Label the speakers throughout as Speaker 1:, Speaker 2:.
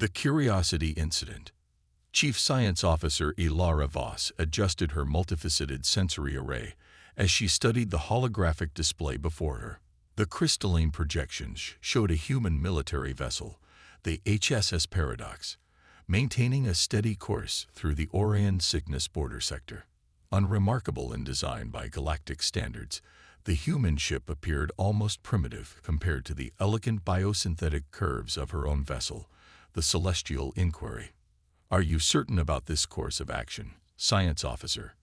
Speaker 1: The Curiosity Incident. Chief Science Officer Ilara Voss adjusted her multifaceted sensory array as she studied the holographic display before her. The crystalline projections showed a human military vessel, the HSS Paradox, maintaining a steady course through the Orion Cygnus border sector. Unremarkable in design by galactic standards, the human ship appeared almost primitive compared to the elegant biosynthetic curves of her own vessel, the Celestial Inquiry. "Are you certain about this course of action, Science Officer?"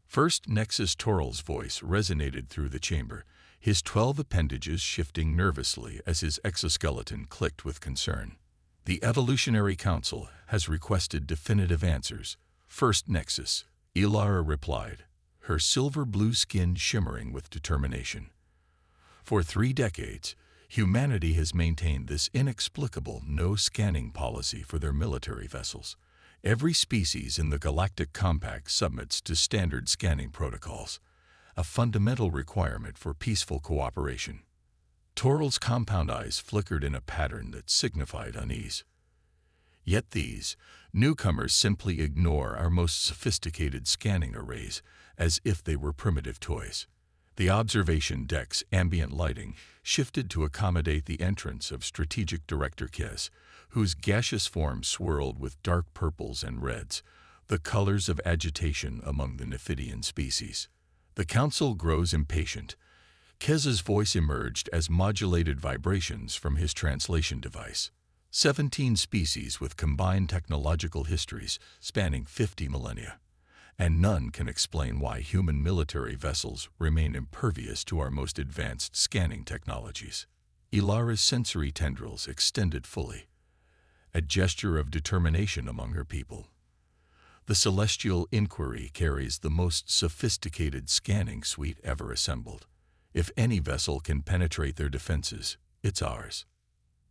Speaker 1: First Nexus Toral's voice resonated through the chamber, his 12 appendages shifting nervously as his exoskeleton clicked with concern. "The Evolutionary Council has requested definitive answers, First Nexus," Ilara replied, her silver-blue skin shimmering with determination. "For 3 decades, humanity has maintained this inexplicable no-scanning policy for their military vessels. Every species in the Galactic Compact submits to standard scanning protocols, a fundamental requirement for peaceful cooperation." Toral's compound eyes flickered in a pattern that signified unease. "Yet these newcomers simply ignore our most sophisticated scanning arrays as if they were primitive toys." The observation deck's ambient lighting shifted to accommodate the entrance of Strategic Director Kez, whose gaseous form swirled with dark purples and reds, the colors of agitation among the Nephidian species. "The Council grows impatient." Kez's voice emerged as modulated vibrations from his translation device. 17 species with combined technological histories spanning 50 millennia. And none can explain why human military vessels remain impervious to our most advanced scanning technologies. Ilara's sensory tendrils extended fully, a gesture of determination among her people. "The Celestial Inquiry carries the most sophisticated scanning suite ever assembled. If any vessel can penetrate their defenses, it's ours."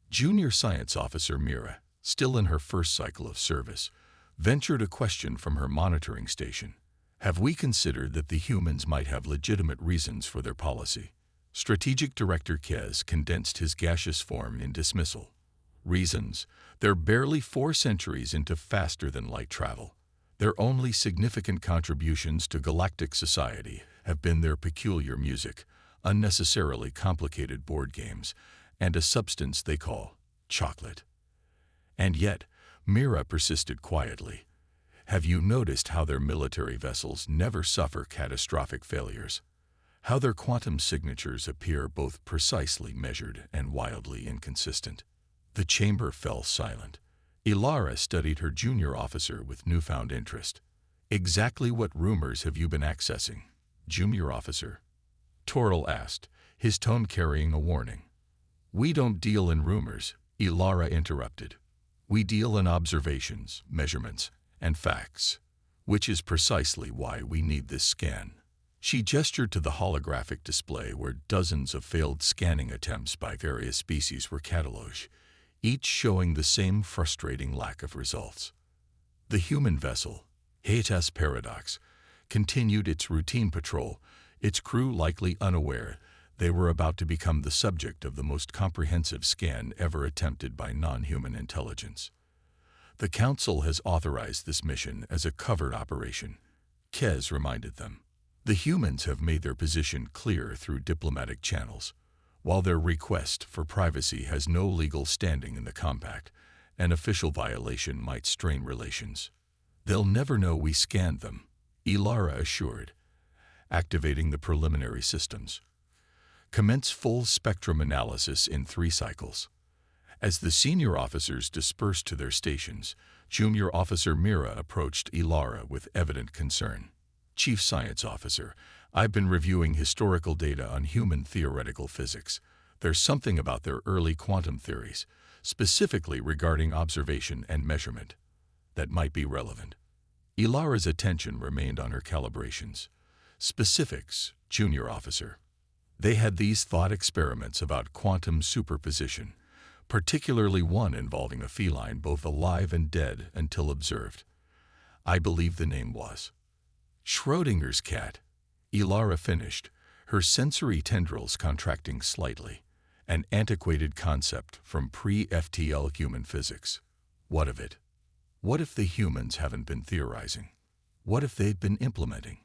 Speaker 1: Junior Science Officer Mira, still in her first cycle of service, ventured a question from her monitoring station. "Have we considered that the humans might have legitimate reasons for their policy?" Strategic Director Kez condensed his gaseous form in dismissal. "Reasons? They're barely 4 centuries into faster-than-light travel. Their only significant contributions to galactic society have been their peculiar music, unnecessarily complicated board games, and a substance they call chocolate." And yet, Mira persisted quietly, "Have you noticed how their military vessels never suffer catastrophic failures? How their quantum signatures appear both precisely measured and wildly inconsistent?" The chamber fell silent. Ilara studied her junior officer with newfound interest. "Exactly what rumors have you been accessing, junior officer?" Toral asked, his tone carrying a warning. "We don't deal in rumors," Ilara interrupted. "We deal in observations, measurements, and facts, which is precisely why we need this scan." She gestured to the holographic display where dozens of failed scanning attempts by various species were catalogued, each showing the same frustrating lack of results. The human vessel, HSS Paradox, continued its routine patrol, its crew likely unaware they were about to become the subject of the most comprehensive scan ever attempted by non-human intelligence. "The Council has authorized this mission as a covert operation," Kez reminded them. "The humans have made their position clear through diplomatic channels. While their request for privacy has no legal standing in the Compact, an official violation might strain relations." "They'll never know we scanned them," Ilara assured, activating the preliminary systems. "Commence full spectrum analysis in 3 cycles." As the senior officers dispersed to their stations, Junior Officer Mira approached Ilara with evident concern. "Chief Science Officer, I've been reviewing historical data on human theoretical physics. There's something about their early quantum theories, specifically regarding observation and measurement, that might be relevant." Ilara's attention remained on her calibrations. "Specifics, Junior Officer." They had these thought experiments about quantum superposition, particularly one involving a feline both alive and dead until observed. I believe the name was Schrodinger's cat. Ilara finished, her sensory tendrils contracting slightly, an antiquated concept from pre-FTL human physics. What of it? What if the humans haven't been theorizing? What if they'd been implementing?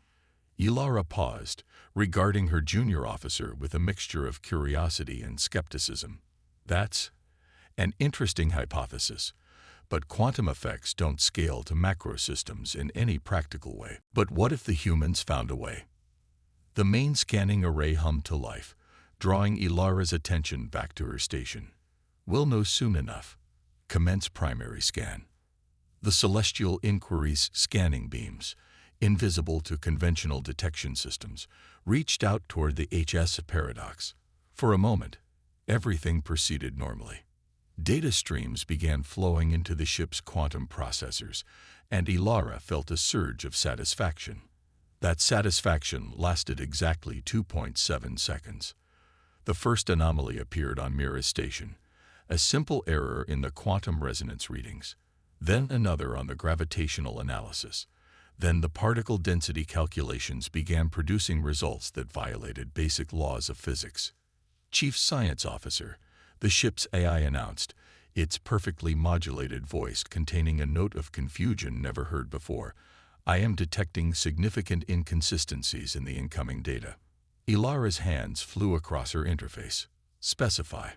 Speaker 1: Ilara paused, regarding her junior officer with a mixture of curiosity and skepticism. That's an interesting hypothesis, but quantum effects don't scale to macro systems in any practical way. But what if the humans found a way? The main scanning array hummed to life, drawing Ilara's attention back to her station. We'll know soon enough. Commence primary scan. The celestial inquiry's scanning beams, invisible to conventional detection systems, reached out toward the HS paradox. For a moment, everything proceeded normally. Data streams began flowing into the ship's quantum processors, and Ilara felt a surge of satisfaction. That satisfaction lasted exactly 2.7 seconds. The first anomaly appeared on Mira's station, a simple error in the quantum resonance readings, then another on the gravitational analysis. Then the particle density calculations began producing results that violated basic laws of physics. Chief Science Officer, the ship's AI announced, its perfectly modulated voice containing a note of confusion never heard before. I am detecting significant inconsistencies in the incoming data. Ilara's hands flew across her interface. Specify.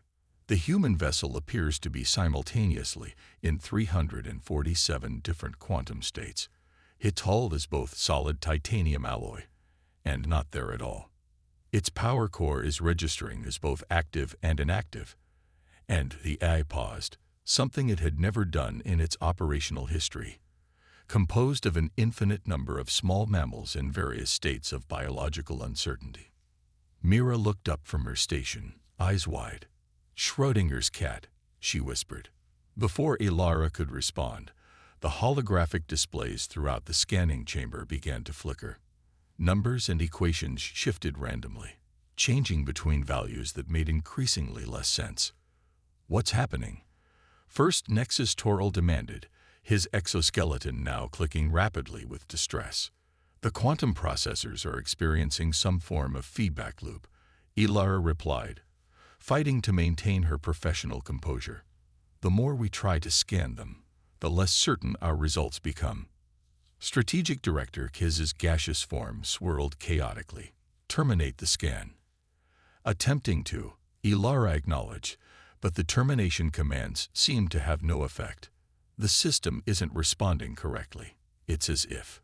Speaker 1: The human vessel appears to be simultaneously in 347 different quantum states. Its hull is both solid titanium alloy and not there at all. Its power core is registering as both active and inactive. And the AI paused, something it had never done in its operational history. Composed of an infinite number of small mammals in various states of biological uncertainty. Mira looked up from her station, eyes wide. Schrodinger's cat, she whispered. Before Ilara could respond, the holographic displays throughout the scanning chamber began to flicker. Numbers and equations shifted randomly, changing between values that made increasingly less sense. What's happening? First, Nexus Toral demanded, his exoskeleton now clicking rapidly with distress. The quantum processors are experiencing some form of feedback loop, Ilara replied, fighting to maintain her professional composure. The more we try to scan them, the less certain our results become. Strategic Director Kiz's gaseous form swirled chaotically. Terminate the scan. Attempting to, Ilara acknowledged, but the termination commands seemed to have no effect. The system isn't responding correctly. It's as if.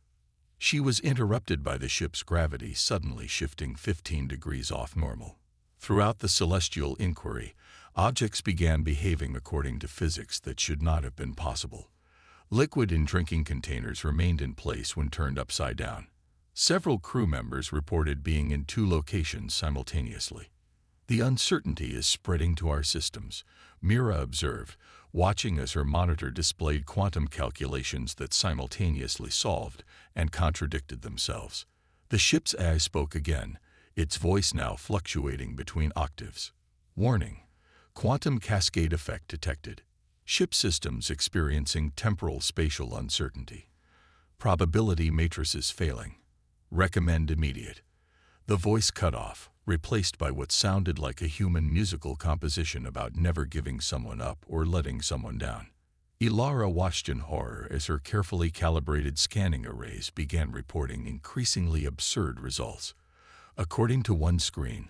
Speaker 1: She was interrupted by the ship's gravity suddenly shifting 15 degrees off normal. Throughout the celestial inquiry, objects began behaving according to physics that should not have been possible. Liquid in drinking containers remained in place when turned upside down. Several crew members reported being in 2 locations simultaneously. The uncertainty is spreading to our systems, Mira observed, watching as her monitor displayed quantum calculations that simultaneously solved and contradicted themselves. The ship's AI spoke again, its voice now fluctuating between octaves. Warning. Quantum cascade effect detected. Ship systems experiencing temporal spatial uncertainty. Probability matrices failing. Recommend immediate. The voice cut off, replaced by what sounded like a human musical composition about never giving someone up or letting someone down. Ilara watched in horror as her carefully calibrated scanning arrays began reporting increasingly absurd results. According to one screen,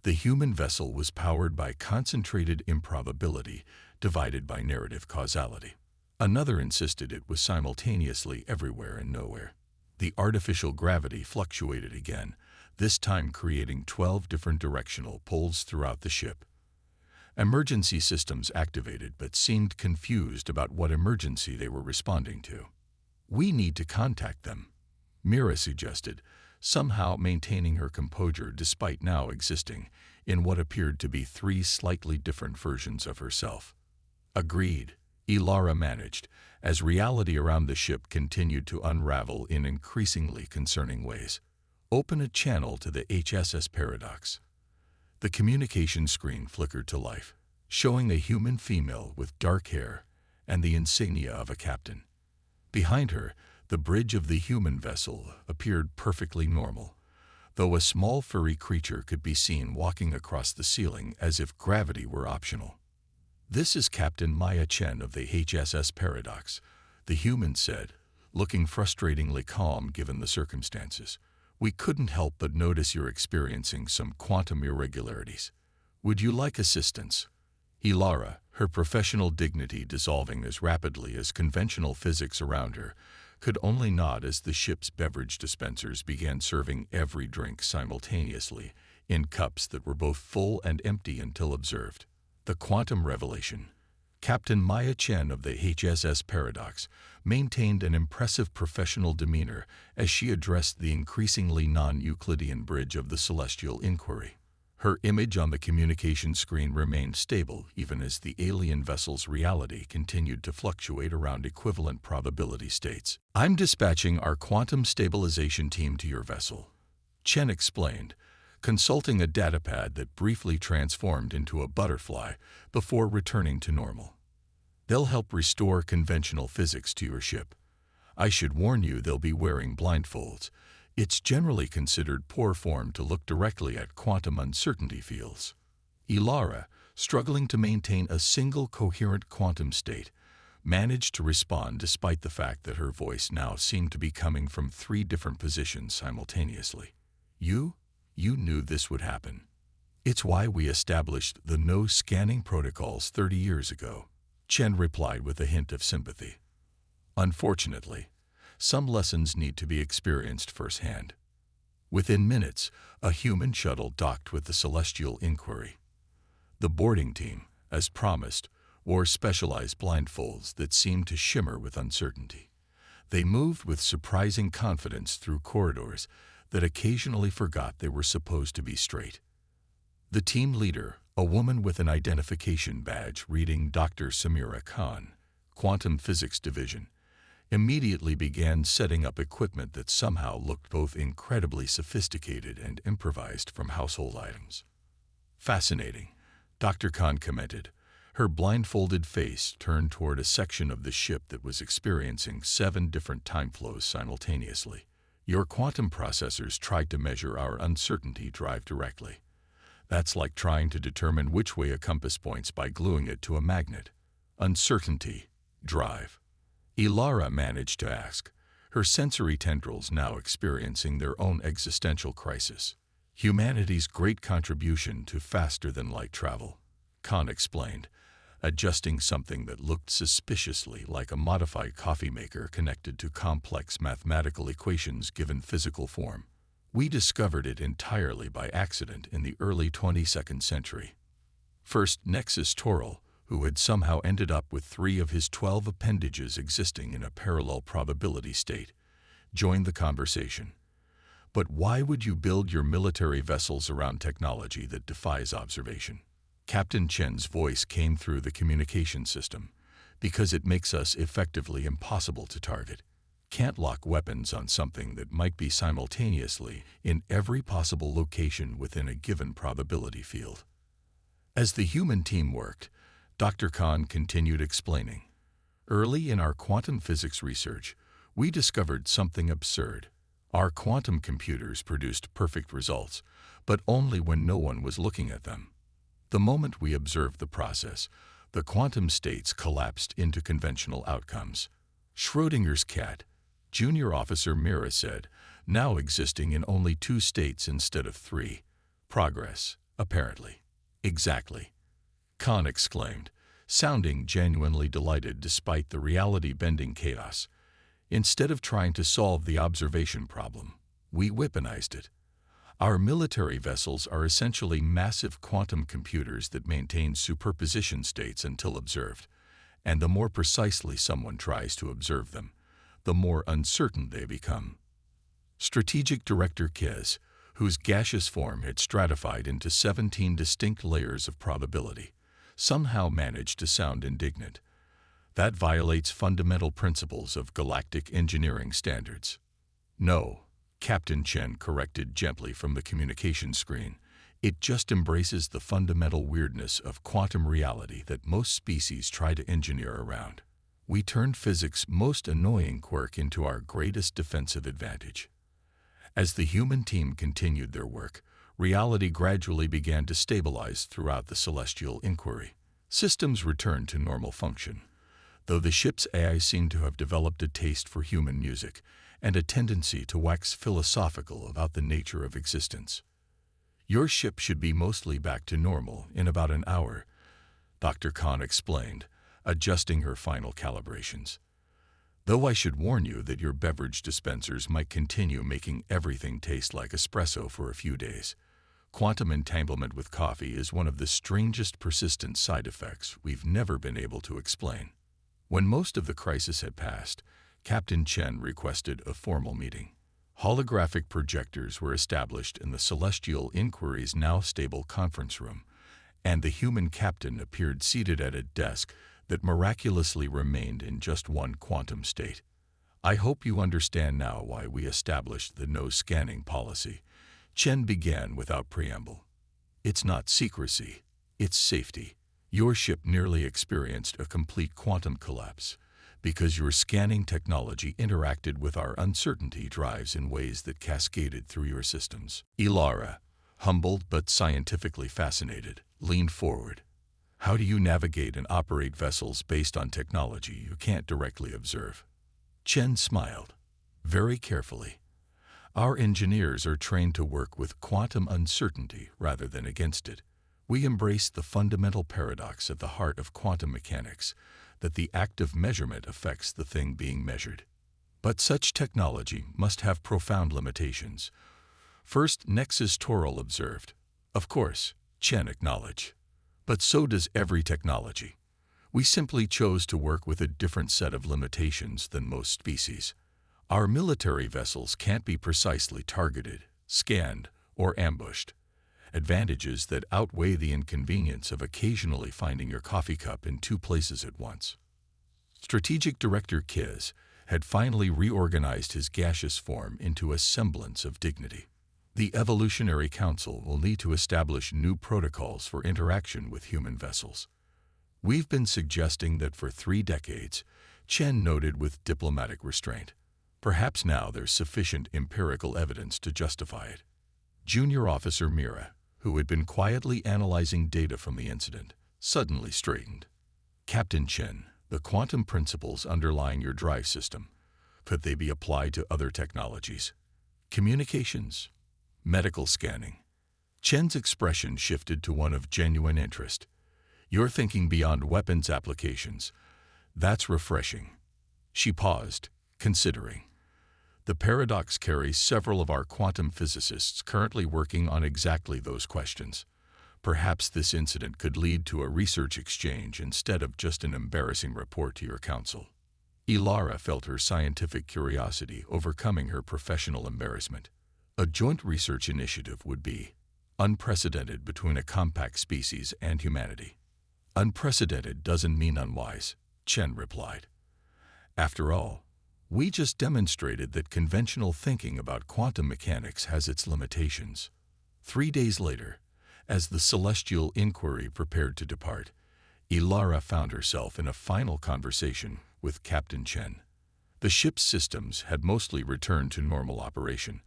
Speaker 1: the human vessel was powered by concentrated improbability divided by narrative causality. Another insisted it was simultaneously everywhere and nowhere. The artificial gravity fluctuated again, this time creating 12 different directional poles throughout the ship. Emergency systems activated but seemed confused about what emergency they were responding to. We need to contact them, Mira suggested, somehow maintaining her composure despite now existing in what appeared to be 3 slightly different versions of herself. Agreed, Ilara managed, as reality around the ship continued to unravel in increasingly concerning ways. Open a channel to the HSS paradox. The communication screen flickered to life, showing a human female with dark hair and the insignia of a captain. Behind her, the bridge of the human vessel appeared perfectly normal, though a small furry creature could be seen walking across the ceiling as if gravity were optional. "This is Captain Maya Chen of the HSS Paradox," the human said, looking frustratingly calm given the circumstances. "We couldn't help but notice you're experiencing some quantum irregularities. Would you like assistance?" Ilara, her professional dignity dissolving as rapidly as conventional physics around her, could only nod as the ship's beverage dispensers began serving every drink simultaneously in cups that were both full and empty until observed. The quantum revelation. Captain Maya Chen of the HSS Paradox maintained an impressive professional demeanor as she addressed the increasingly non-Euclidean bridge of the celestial inquiry. Her image on the communication screen remained stable even as the alien vessel's reality continued to fluctuate around equivalent probability states. "I'm dispatching our quantum stabilization team to your vessel," Chen explained, consulting a datapad that briefly transformed into a butterfly before returning to normal. "They'll help restore conventional physics to your ship. I should warn you they'll be wearing blindfolds. It's generally considered poor form to look directly at quantum uncertainty fields." Ilara, struggling to maintain a single coherent quantum state, managed to respond despite the fact that her voice now seemed to be coming from 3 different positions simultaneously. You knew this would happen. It's why we established the no-scanning protocols 30 years ago," Chen replied with a hint of sympathy. "Unfortunately, some lessons need to be experienced firsthand." Within minutes, a human shuttle docked with the celestial inquiry. The boarding team, as promised, wore specialized blindfolds that seemed to shimmer with uncertainty. They moved with surprising confidence through corridors that occasionally forgot they were supposed to be straight. The team leader, a woman with an identification badge reading Dr. Samira Khan, Quantum Physics Division, immediately began setting up equipment that somehow looked both incredibly sophisticated and improvised from household items. "Fascinating," Dr. Khan commented, her blindfolded face turned toward a section of the ship that was experiencing 7 different time flows simultaneously. "Your quantum processors tried to measure our uncertainty drive directly. That's like trying to determine which way a compass points by gluing it to a magnet. Uncertainty drive," Ilara managed to ask, her sensory tendrils now experiencing their own existential crisis. "Humanity's great contribution to faster-than-light travel," Khan explained, adjusting something that looked suspiciously like a modified coffee maker connected to complex mathematical equations given physical form. "We discovered it entirely by accident in the early 22nd century. First, Nexus Toral, who had somehow ended up with 3 of his 12 appendages existing in a parallel probability state, joined the conversation. But why would you build your military vessels around technology that defies observation?" Captain Chen's voice came through the communication system. "Because it makes us effectively impossible to target. Can't lock weapons on something that might be simultaneously in every possible location within a given probability field." As the human team worked, Dr. Khan continued explaining. "Early in our quantum physics research, we discovered something absurd. Our quantum computers produced perfect results, but only when no one was looking at them. The moment we observed the process, the quantum states collapsed into conventional outcomes. Schrödinger's cat," Junior Officer Mira said, "now existing in only 2 states instead of 3. Progress, apparently." "Exactly," Khan exclaimed, sounding genuinely delighted despite the reality-bending chaos. "Instead of trying to solve the observation problem, we weaponized it. Our military vessels are essentially massive quantum computers that maintain superposition states until observed, and the more precisely someone tries to observe them, the more uncertain they become." Strategic Director Kez, whose gaseous form had stratified into 17 distinct layers of probability, somehow managed to sound indignant. "That violates fundamental principles of galactic engineering standards." "No," Captain Chen corrected gently from the communication screen, "it just embraces the fundamental weirdness of quantum reality that most species try to engineer around. We turned physics' most annoying quirk into our greatest defensive advantage." As the human team continued their work, reality gradually began to stabilize throughout the celestial inquiry. Systems returned to normal function, though the ship's AI seemed to have developed a taste for human music and a tendency to wax philosophical about the nature of existence. Your ship should be mostly back to normal in about an hour, Dr. Khan explained, adjusting her final calibrations. Though I should warn you that your beverage dispensers might continue making everything taste like espresso for a few days. Quantum entanglement with coffee is one of the strangest persistent side effects we've never been able to explain. When most of the crisis had passed, Captain Chen requested a formal meeting. Holographic projectors were established in the Celestial Inquiry's now stable conference room, and the human captain appeared seated at a desk that miraculously remained in just one quantum state. I hope you understand now why we established the no-scanning policy, Chen began without preamble. It's not secrecy, it's safety. Your ship nearly experienced a complete quantum collapse because your scanning technology interacted with our uncertainty drives in ways that cascaded through your systems. Ilara, humbled but scientifically fascinated, leaned forward. How do you navigate and operate vessels based on technology you can't directly observe? Chen smiled. Very carefully. Our engineers are trained to work with quantum uncertainty rather than against it. We embrace the fundamental paradox at the heart of quantum mechanics, that the act of measurement affects the thing being measured. But such technology must have profound limitations. First, Nexus Toral observed. Of course, Chen acknowledged. But so does every technology. We simply chose to work with a different set of limitations than most species. Our military vessels can't be precisely targeted, scanned, or ambushed. Advantages that outweigh the inconvenience of occasionally finding your coffee cup in two places at once. Strategic Director Kiz had finally reorganized his gaseous form into a semblance of dignity. The Evolutionary Council will need to establish new protocols for interaction with human vessels. We've been suggesting that for 3 decades, Chen noted with diplomatic restraint. Perhaps now there's sufficient empirical evidence to justify it. Junior Officer Mira, who had been quietly analyzing data from the incident, suddenly straightened. Captain Chen, the quantum principles underlying your drive system, could they be applied to other technologies? Communications? Medical scanning? Chen's expression shifted to one of genuine interest. You're thinking beyond weapons applications. That's refreshing. She paused, considering. The paradox carries several of our quantum physicists currently working on exactly those questions. Perhaps this incident could lead to a research exchange instead of just an embarrassing report to your council. Ilara felt her scientific curiosity overcoming her professional embarrassment. A joint research initiative would be unprecedented between a compact species and humanity. Unprecedented doesn't mean unwise, Chen replied. After all, we just demonstrated that conventional thinking about quantum mechanics has its limitations. 3 days later, as the Celestial Inquiry prepared to depart, Ilara found herself in a final conversation with Captain Chen. The ship's systems had mostly returned to normal operation,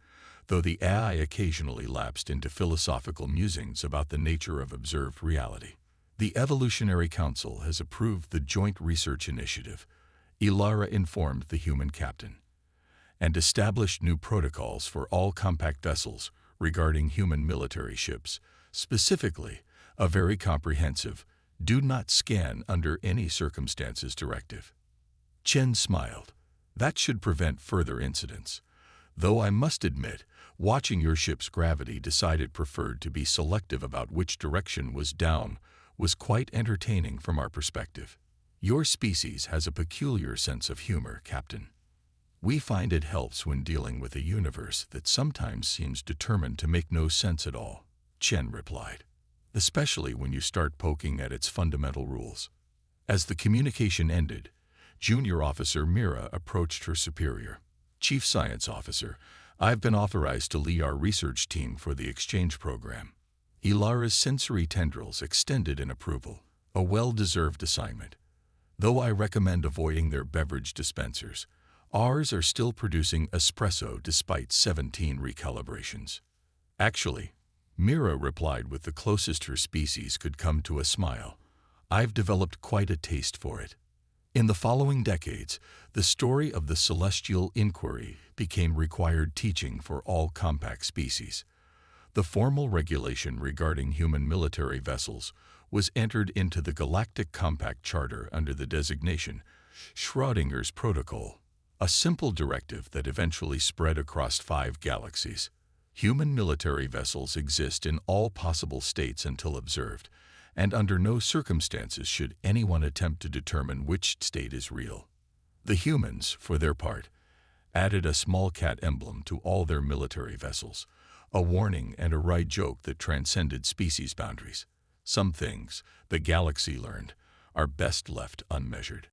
Speaker 1: though the AI occasionally lapsed into philosophical musings about the nature of observed reality. The Evolutionary Council has approved the Joint Research Initiative, Ilara informed the human captain, and established new protocols for all compact vessels regarding human military ships, specifically a very comprehensive, do not scan under any circumstances directive. Chen smiled. That should prevent further incidents, though I must admit, watching your ship's gravity decide it preferred to be selective about which direction was down was quite entertaining from our perspective. Your species has a peculiar sense of humor, Captain. We find it helps when dealing with a universe that sometimes seems determined to make no sense at all, Chen replied, especially when you start poking at its fundamental rules. As the communication ended, Junior Officer Mira approached her superior. Chief Science Officer, I've been authorized to lead our research team for the exchange program. Ilara's sensory tendrils extended in approval, a well-deserved assignment. Though I recommend avoiding their beverage dispensers, ours are still producing espresso despite 17 recalibrations. Actually, Mira replied with the closest her species could come to a smile, I've developed quite a taste for it. In the following decades, the story of the celestial inquiry became required teaching for all compact species. The formal regulation regarding human military vessels was entered into the Galactic Compact Charter under the designation Schrodinger's Protocol, a simple directive that eventually spread across 5 galaxies. Human military vessels exist in all possible states until observed, and under no circumstances should anyone attempt to determine which state is real. The humans, for their part, added a small cat emblem to all their military vessels, a warning and a wry joke that transcended species boundaries. Some things, the galaxy learned, are best left unmeasured.